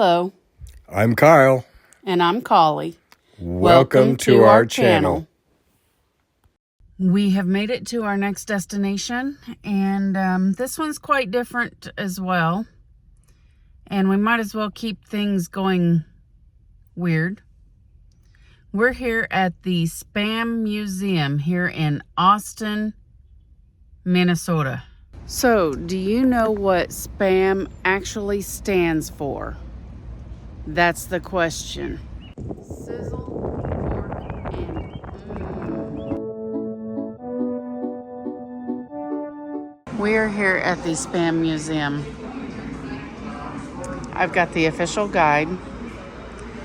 Hello. I'm Kyle. And I'm Collie. Welcome to our channel. We have made it to our next destination, and this one's quite different as well. And we might as well keep things going weird. We're here at the Spam Museum here in Austin, Minnesota. So, do you know what SPAM actually stands for? That's the question. Sizzle, fork, and We are here at the Spam Museum. I've got the official guide,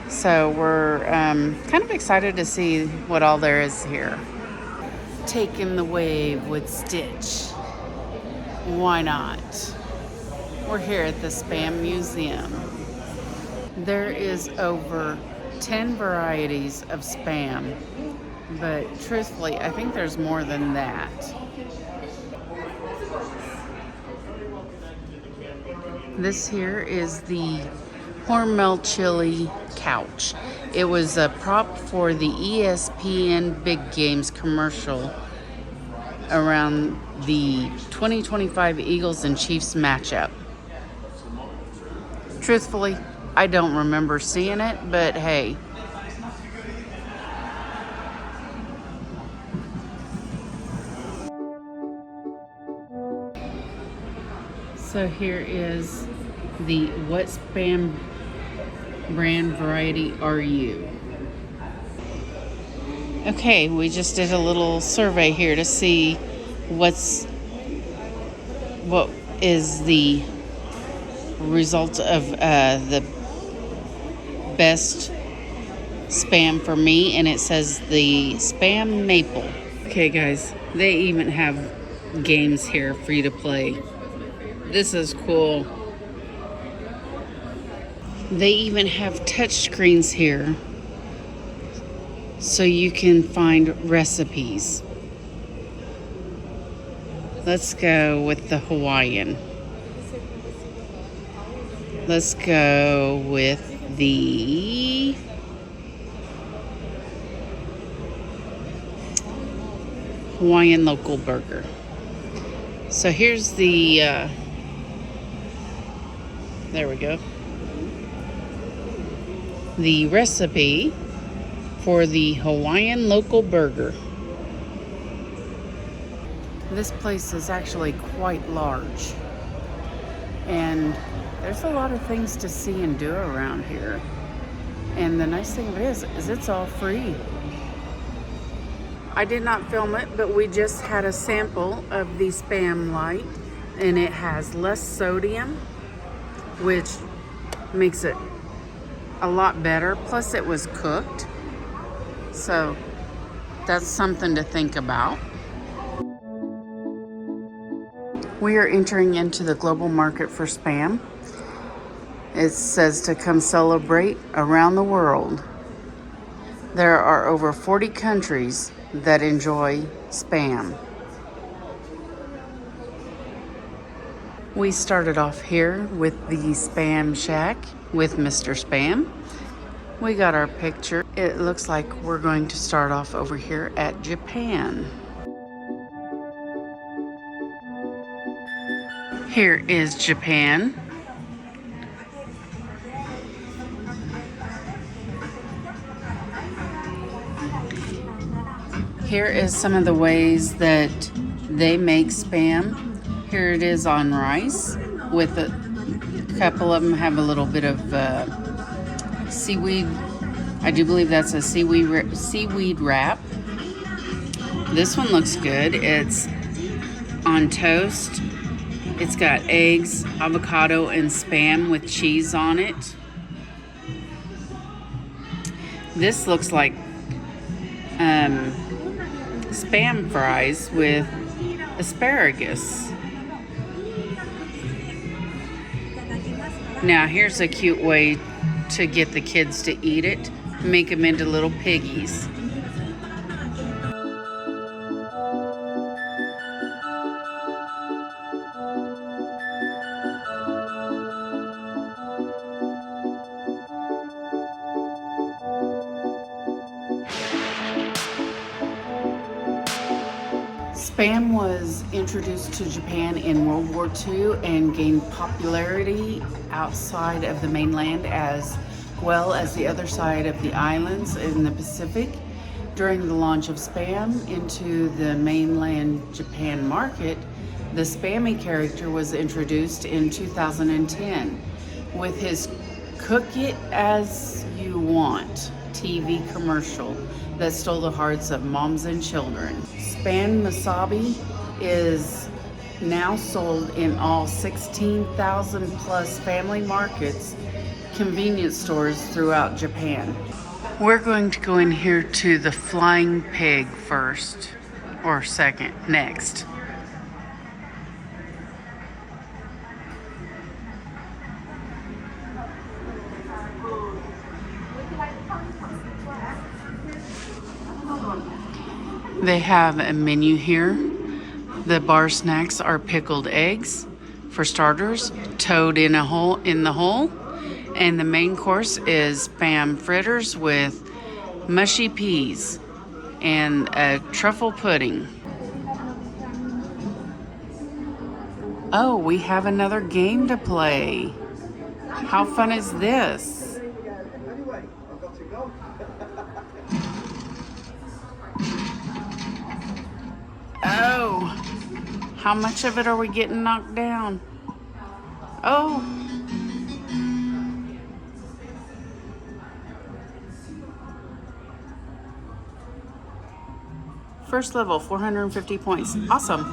so we're kind of excited to see what all there is here. Taking the wave with Stitch. Why not? We're here at the Spam Museum. There is over 10 varieties of Spam, but truthfully, I think there's more than that. This here is the Hormel Chili couch. It was a prop for the ESPN Big Games commercial around the 2025 Eagles and Chiefs matchup. Truthfully, I don't remember seeing it, but hey. So here is the what Spam brand variety are you? Okay, we just did a little survey here to see what is the result of the best Spam for me, and it says the Spam Maple. Okay guys, they even have games here for you to play. This is cool. They even have touch screens here so you can find recipes. Let's go with the Hawaiian. Let's go with the Hawaiian local burger. So here's the there we go. The recipe for the Hawaiian local burger. This place is actually quite large, and there's a lot of things to see and do around here. And the nice thing of it is it's all free. I did not film it, but we just had a sample of the Spam Light, and it has less sodium, which makes it a lot better. Plus it was cooked, so that's something to think about. We are entering into the global market for Spam. It says to come celebrate around the world. There are over 40 countries that enjoy Spam. We started off here with the Spam Shack with Mr. Spam. We got our picture. It looks like we're going to start off over here at Japan. Here is Japan. Here is some of the ways that they make Spam. Here it is on rice, with a couple of them have a little bit of seaweed. I do believe that's a seaweed wrap. This one looks good. It's on toast. It's got eggs, avocado, and Spam with cheese on it. This looks like Spam fries with asparagus. Now here's a cute way to get the kids to eat it. Make them into little piggies. Spam was introduced to Japan in World War II and gained popularity outside of the mainland as well as the other side of the islands in the Pacific. During the launch of Spam into the mainland Japan market, the Spammy character was introduced in 2010 with his Cook It As You Want TV commercial that stole the hearts of moms and children. Spam Musabi is now sold in all 16,000 plus family markets, convenience stores throughout Japan. We're going to go in here to the Flying Pig first, or second, next. They have a menu here. The bar snacks are pickled eggs for starters, toad in the hole, and the main course is Spam fritters with mushy peas and a truffle pudding. Oh, we have another game to play. How fun is this? Oh, how much of it are we getting knocked down? Oh. First level, 450 points. Awesome.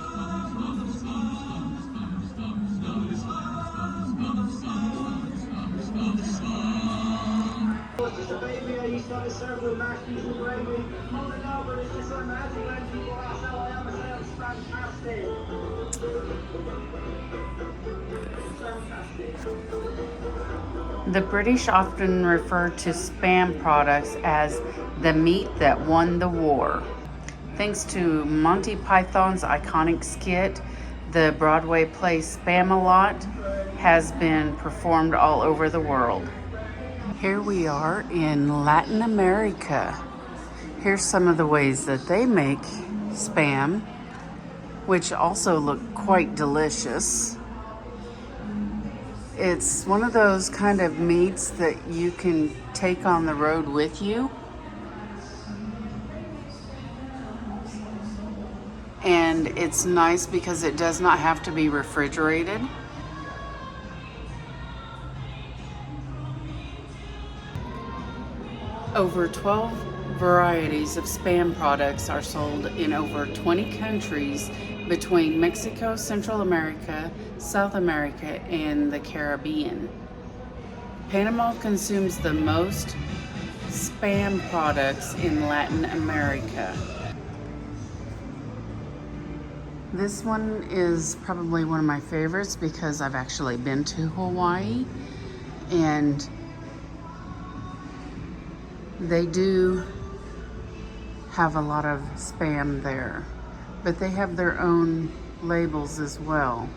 The British often refer to Spam products as the meat that won the war. Thanks to Monty Python's iconic skit, the Broadway play Spam-A-Lot has been performed all over the world. Here we are in Latin America. Here's some of the ways that they make Spam, which also look quite delicious. It's one of those kind of meats that you can take on the road with you. And it's nice because it does not have to be refrigerated. Over 12 varieties of Spam products are sold in over 20 countries between Mexico, Central America, South America, and the Caribbean. Panama consumes the most Spam products in Latin America. This one is probably one of my favorites because I've actually been to Hawaii, and they do have a lot of Spam there, but they have their own labels as well.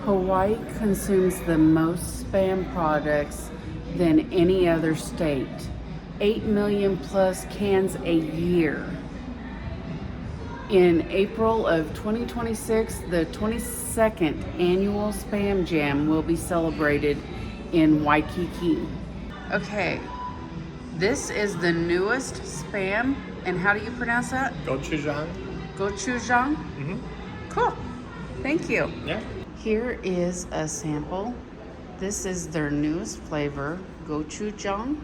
Hawaii consumes the most Spam products than any other state. 8 million plus cans a year. In April of 2026, the 22nd annual Spam Jam will be celebrated in Waikiki. Okay, this is the newest Spam, and how do you pronounce that? Gochujang. Gochujang? Mm-hmm. Cool, thank you. Yeah. Here is a sample. This is their newest flavor, gochujang.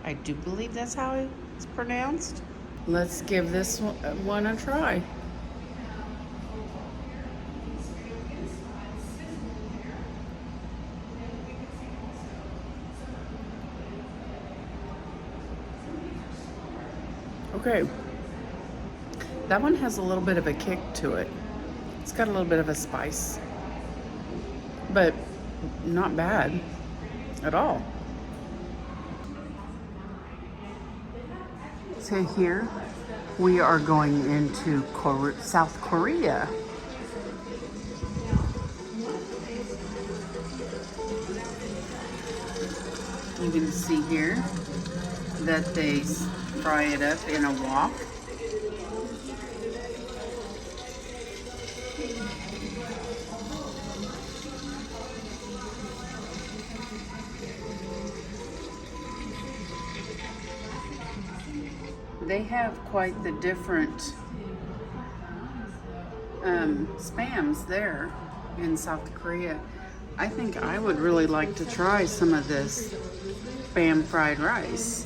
I do believe that's how it's pronounced. Let's give this one a try. Okay, that one has a little bit of a kick to it. It's got a little bit of a spice, but not bad at all. So here we are going into South Korea. You can see here that they fry it up in a wok. They have quite the different spams there in South Korea. I think I would really like to try some of this spam fried rice.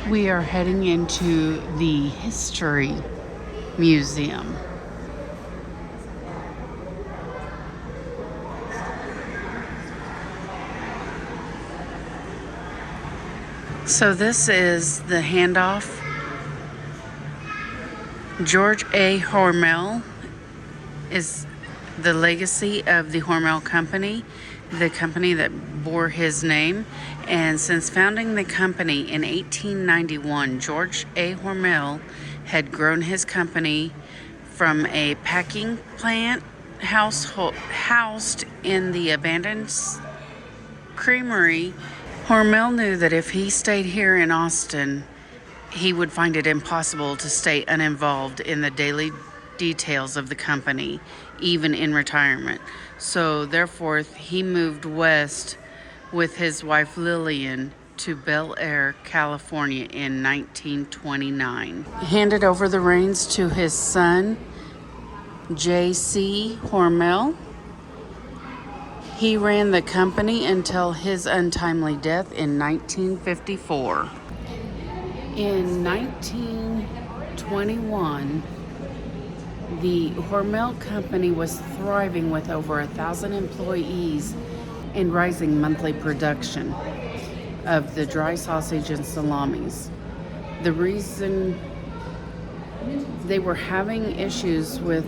We are heading into the History Museum. So this is the handoff. George A. Hormel is the legacy of the Hormel Company, the company that bore his name. And since founding the company in 1891, George A. Hormel had grown his company from a packing plant housed in the abandoned creamery. Hormel knew that if he stayed here in Austin, he would find it impossible to stay uninvolved in the daily details of the company, even in retirement. So therefore, he moved west with his wife Lillian to Bel Air, California in 1929. He handed over the reins to his son, J.C. Hormel. He ran the company until his untimely death in 1954. In 1921, the Hormel Company was thriving with over 1,000 employees and rising monthly production of the dry sausage and salamis. The reason they were having issues with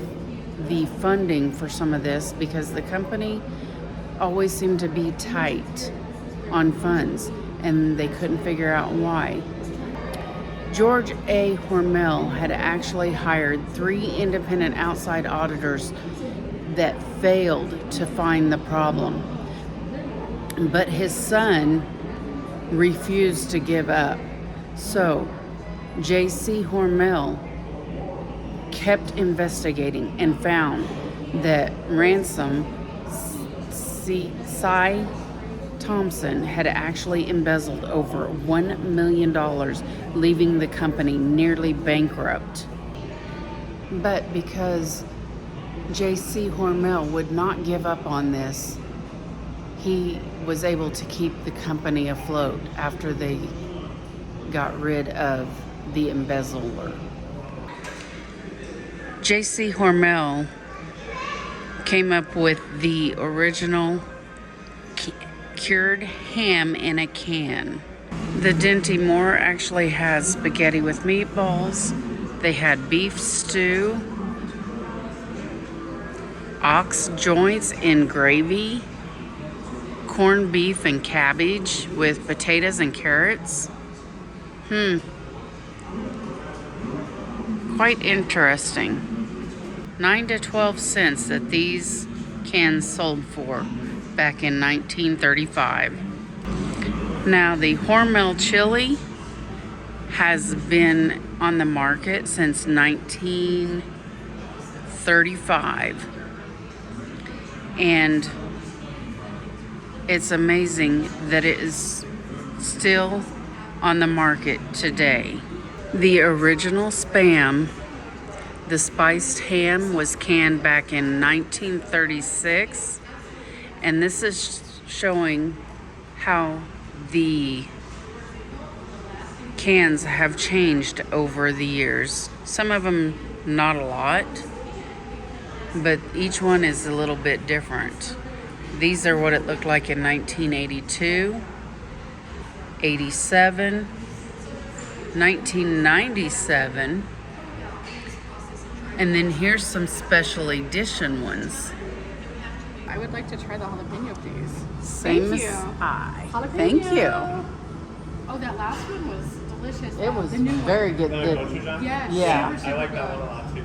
the funding for some of this because the company always seemed to be tight on funds and they couldn't figure out why. George A. Hormel had actually hired 3 independent outside auditors that failed to find the problem. But his son refused to give up. So J.C. Hormel kept investigating and found that Ransom Cy Thompson had actually embezzled over $1 million, leaving the company nearly bankrupt. But because J.C. Hormel would not give up on this, he was able to keep the company afloat after they got rid of the embezzler. J.C. Hormel came up with the original cured ham in a can. The Dinty Moore actually has spaghetti with meatballs. They had beef stew, ox joints in gravy, corned beef and cabbage with potatoes and carrots. Quite interesting. 9 to 12 cents that these cans sold for back in 1935. Now the Hormel chili has been on the market since 1935. And it's amazing that it is still on the market today. The original Spam, the spiced ham, was canned back in 1936. And this is showing how the cans have changed over the years. Some of them not a lot, but each one is a little bit different. These are what it looked like in 1982, 87, 1997, and then here's some special edition ones. I would like to try the jalapeno, please. Same Thank as you. I. Jalapeno. Thank you. Oh, that last one was delicious. It was the new very one. good. Yes. Yeah. Super, super I like that good. one a lot too.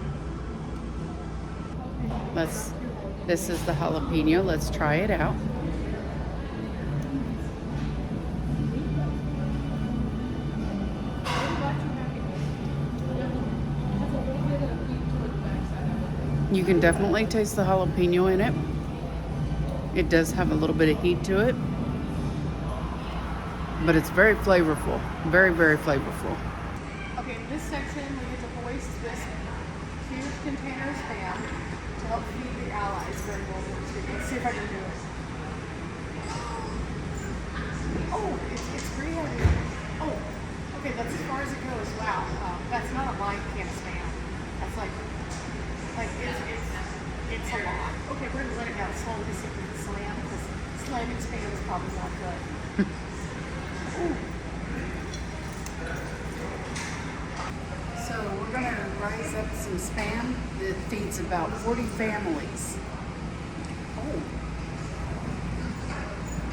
This is the jalapeno. Let's try it out. You can definitely taste the jalapeno in it. It does have a little bit of heat to it, but it's very flavorful. Very, very flavorful. Okay, in this section, we get to hoist this huge container of Spam to help feed the Allies during World War II. Let's see if I can do it. Oh, it's pretty heavy. Oh, okay, that's as far as it goes. Wow, that's not a light can of Spam. That's like it's a lot. Okay, we're gonna let it down slowly to see if we can slam, because slamming Spam is probably not good. Ooh. So we're going to rise up some Spam that feeds about 40 families. Oh,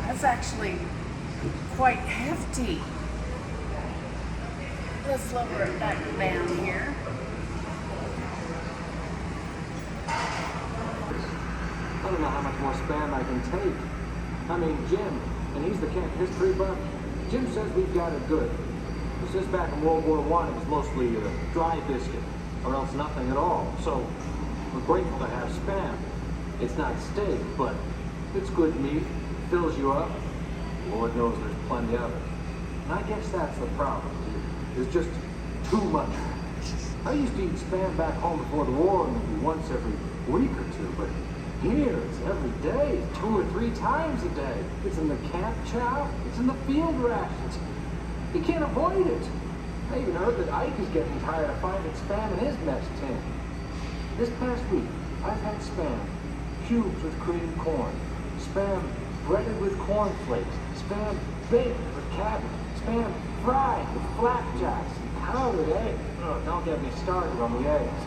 that's actually quite hefty. Let's lower it back down here. I don't know how much more Spam I can take. I mean, Jim, and he's the camp history buff. Jim says we've got it good. He says back in World War I, it was mostly dry biscuit, or else nothing at all. So, we're grateful to have Spam. It's not steak, but it's good meat, fills you up. Lord knows there's plenty of it. And I guess that's the problem, dude. There's just too much. I used to eat Spam back home before the war, maybe once every week or two, but here it's every day, 2 or 3 times a day. It's in the camp chow, it's in the field rations. You can't avoid it. I even heard that Ike is getting tired of finding Spam in his mess tin. This past week, I've had Spam cubes with creamed corn, Spam breaded with cornflakes, Spam baked with cabbage, Spam fried with flapjacks, and powdered eggs. Oh, don't get me started on the eggs.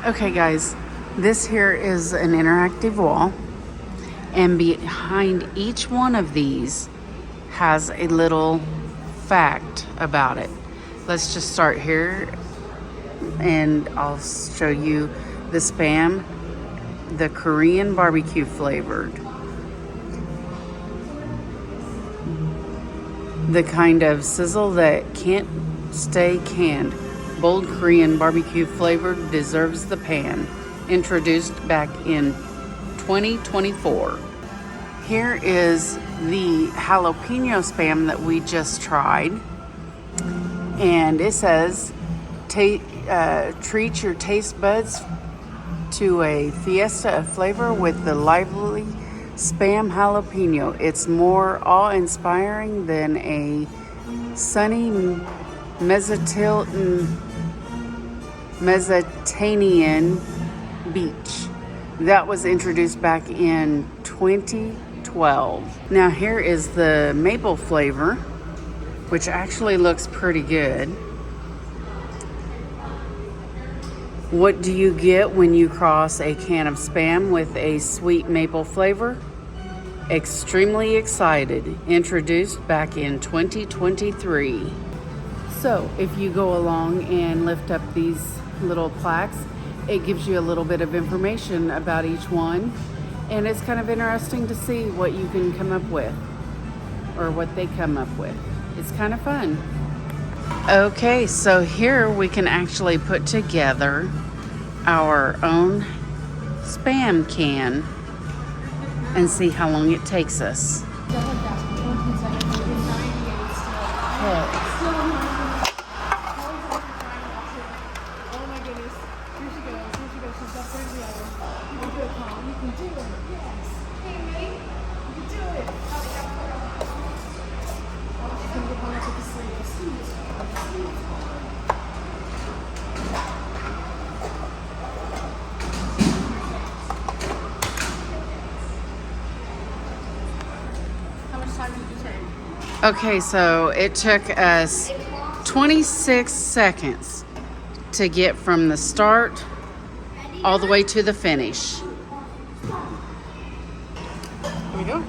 Okay, guys, this here is an interactive wall, and behind each one of these has a little fact about it. Let's just start here, and I'll show you the Spam, the Korean barbecue flavored. The kind of sizzle that can't stay canned. Bold Korean barbecue flavored deserves the pan. Introduced back in 2024. Here is the jalapeno Spam that we just tried. And it says, treat your taste buds to a fiesta of flavor with the lively Spam jalapeno. It's more awe-inspiring than a sunny Mediterranean beach. That was introduced back in 2012. Now here is the maple flavor, which actually looks pretty good. What do you get when you cross a can of Spam with a sweet maple flavor? Extremely excited. Introduced back in 2023. So if you go along and lift up these little plaques, it gives you a little bit of information about each one, and it's kind of interesting to see what you can come up with, or what they come up with. It's kind of fun. Okay, so here we can actually put together our own Spam can and see how long it takes us. Okay. Okay, so it took us 26 seconds to get from the start all the way to the finish. we go.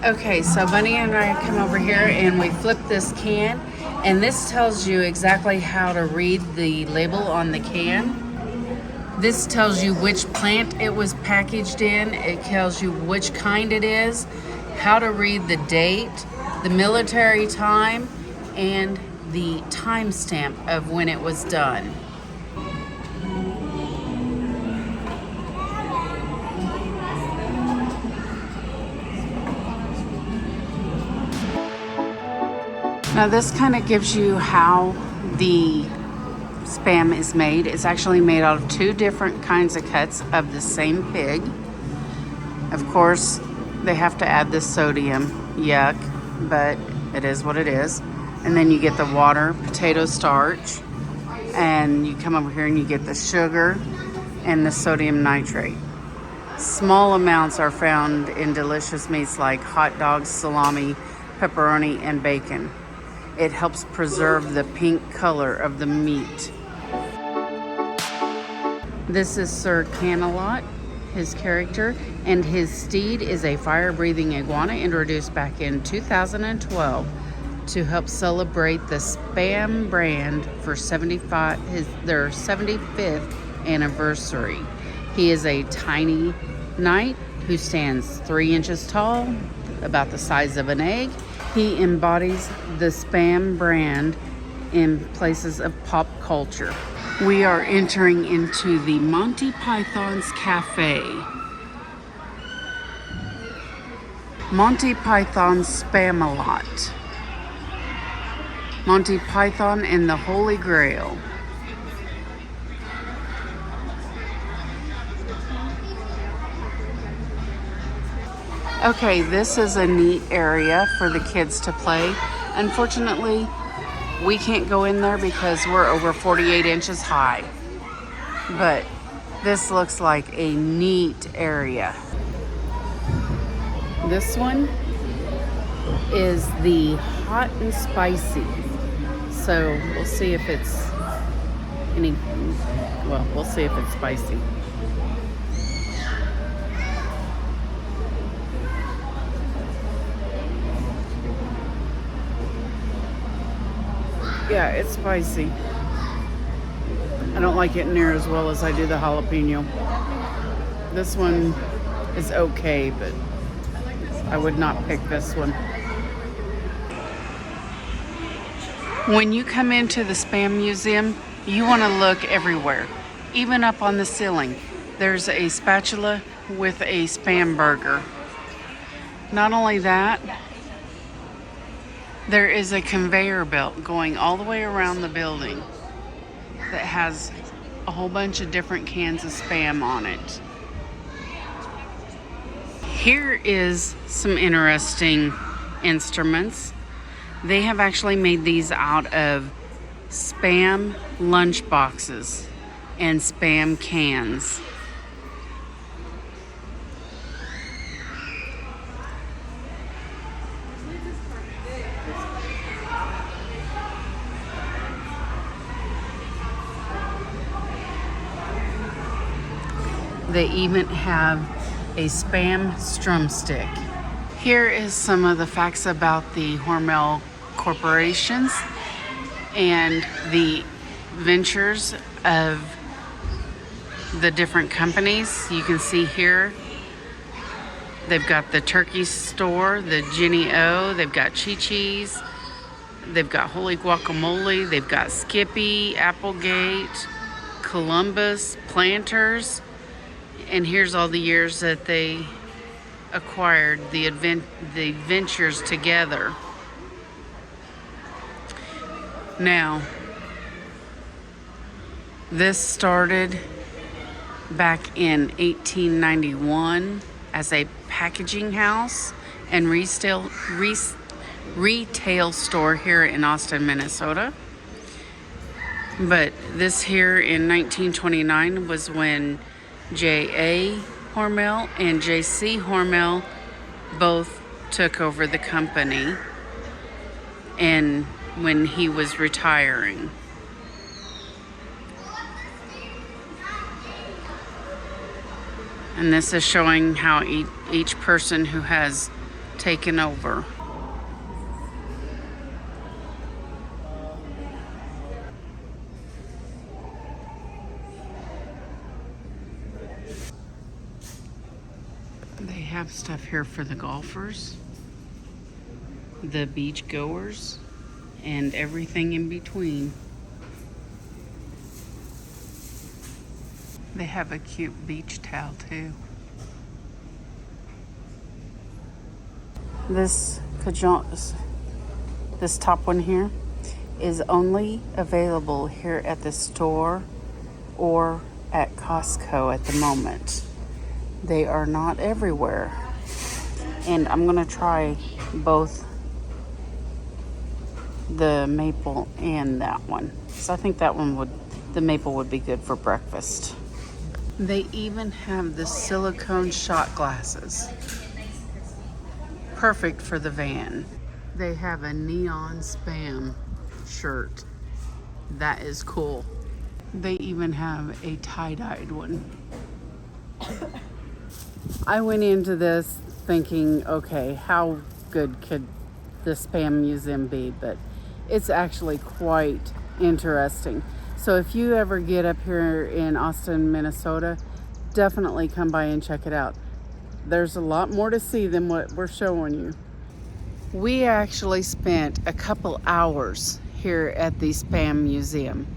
Okay, so Bunny and I come over here and we flip this can, and this tells you exactly how to read the label on the can. This tells you which plant it was packaged in. It tells you which kind it is, how to read the date, the military time, and the timestamp of when it was done. Now this kind of gives you how the Spam is made. It's actually made out of 2 different kinds of cuts of the same pig. Of course, they have to add the sodium. Yuck, but it is what it is. And then you get the water, potato starch, and you come over here and you get the sugar and the sodium nitrate. Small amounts are found in delicious meats like hot dogs, salami, pepperoni, and bacon. It helps preserve the pink color of the meat. This is Sir Canalot, his character, and his steed is a fire-breathing iguana introduced back in 2012 to help celebrate the Spam brand for their 75th anniversary. He is a tiny knight who stands 3 inches tall, about the size of an egg. He embodies the Spam brand in places of pop culture. We are entering into the Monty Python's Cafe. Monty Python's Spam-A-Lot. Monty Python and the Holy Grail. Okay, this is a neat area for the kids to play. Unfortunately, we can't go in there because we're over 48 inches high. But this looks like a neat area. This one is the hot and spicy. So we'll see if it's we'll see if it's spicy. Yeah, it's spicy. I don't like it near as well as I do the jalapeno. This one is okay, but I would not pick this one. When you come into the Spam Museum, you want to look everywhere, even up on the ceiling. There's a spatula with a Spam burger. Not only that, there is a conveyor belt going all the way around the building that has a whole bunch of different cans of Spam on it. Here is some interesting instruments. They have actually made these out of Spam lunch boxes and Spam cans. They even have a Spam Strumstick. Here is some of the facts about the Hormel corporations and the ventures of the different companies. You can see here they've got the turkey store, the Jenny O, they've got Chi-Chi's, they've got Holy Guacamole, they've got Skippy, Applegate, Columbus, Planters, and here's all the years that they acquired the ventures together. Now, this started back in 1891 as a packaging house and retail store here in Austin, Minnesota. But this here in 1929 was when J.A. Hormel and J.C. Hormel both took over the company, and when he was retiring. And this is showing how each person who has taken over. They have stuff here for the golfers, the beach goers, and everything in between. They have a cute beach towel too. This top one here is only available here at the store or at Costco at the moment. They are not everywhere. And I'm gonna try both the maple and that one. So I think that one the maple would be good for breakfast. They even have the silicone shot glasses. Perfect for the van. They have a neon Spam shirt. That is cool. They even have a tie-dyed one. I went into this thinking, okay, how good could the Spam Museum be? But it's actually quite interesting. So if you ever get up here in Austin, Minnesota, definitely come by and check it out. There's a lot more to see than what we're showing you. We actually spent a couple hours here at the Spam Museum,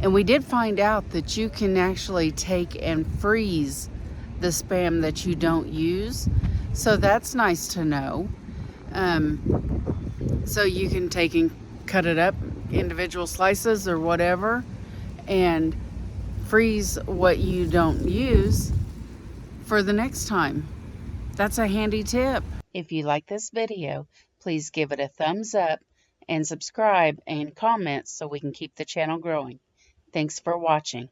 and we did find out that you can actually take and freeze the Spam that you don't use. So that's nice to know. So you can take and cut it up individual slices or whatever and freeze what you don't use for the next time. That's a handy tip. If you like this video, please give it a thumbs up and subscribe and comment so we can keep the channel growing. Thanks for watching.